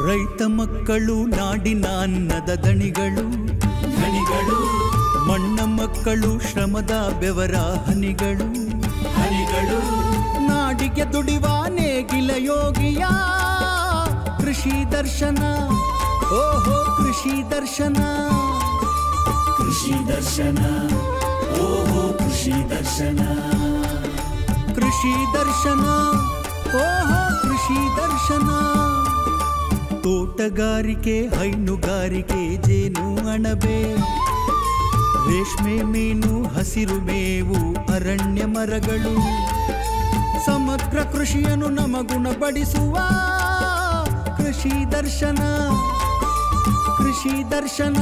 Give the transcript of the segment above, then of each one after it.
ರೈತ ಮಕ್ಕಳು ನಾಡಿನ ಅನ್ನದ ದಣಿಗಳು, ಮಣ್ಣ ಮಕ್ಕಳು ಶ್ರಮದ ಬೆವರ ಹನಿಗಳು, ನಾಡಿಗೆ ದುಡಿವ ನೇಗಿಲ ಯೋಗಿಯ ಕೃಷಿ ದರ್ಶನ. ಓಹೋ ಕೃಷಿ ದರ್ಶನ, ಕೃಷಿ ದರ್ಶನ, ಓಹೋ ಕೃಷಿ ದರ್ಶನ, ಕೃಷಿ ದರ್ಶನ, ಓಹೋ ಕೃಷಿ ದರ್ಶನ. ತೋಟಗಾರಿಕೆ, ಹೈನುಗಾರಿಕೆ, ಜೇನು ಅಣಬೆ, ರೇಷ್ಮೆ ಮೀನು, ಹಸಿರು ಮೇವು, ಅರಣ್ಯ ಮರಗಳು, ಸಮಗ್ರ ಕೃಷಿಯನ್ನು ನಮಗುಣಪಡಿಸುವ ಕೃಷಿ ದರ್ಶನ, ಕೃಷಿ ದರ್ಶನ,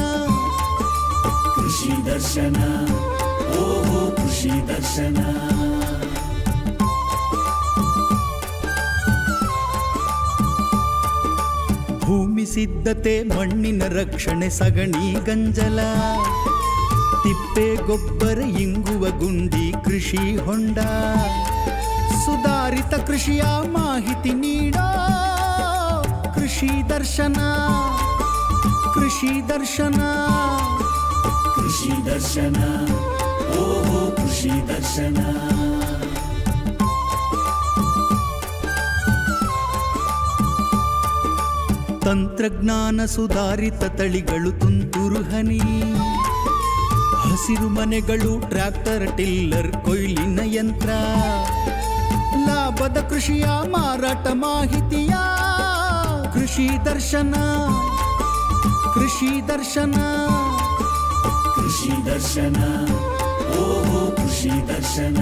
ಕೃಷಿ ದರ್ಶನ, ಓಹೋ ಕೃಷಿ ದರ್ಶನ. ಭೂಮಿ ಸಿದ್ಧತೆ, ಮಣ್ಣಿನ ರಕ್ಷಣೆ, ಸಗಣಿ ಗಂಜಲ, ತಿಪ್ಪೆ ಗೊಬ್ಬರ ಇಂಗುವ ಗುಂಡಿ, ಕೃಷಿ ಹೊಂಡ, ಸುಧಾರಿತ ಕೃಷಿಯ ಮಾಹಿತಿ ನೀಡೋ ಕೃಷಿ ದರ್ಶನ, ಕೃಷಿ ದರ್ಶನ, ಕೃಷಿ ದರ್ಶನ, ಓಹೋ ಕೃಷಿ ದರ್ಶನ. ತಂತ್ರಜ್ಞಾನ ಸುಧಾರಿತ ತಳಿಗಳು, ತುಂತುರು ಹನಿ, ಹಸಿರು ಮನೆಗಳು, ಟ್ರ್ಯಾಕ್ಟರ್, ಟಿಲ್ಲರ್, ಕೊಯ್ಲಿನ ಯಂತ್ರ, ಲಾಭದ ಕೃಷಿಯ ಮಾರಾಟ ಮಾಹಿತಿಯ ಕೃಷಿ ದರ್ಶನ, ಕೃಷಿ ದರ್ಶನ, ಕೃಷಿ ದರ್ಶನ, ಓಹೋ ಕೃಷಿ ದರ್ಶನ.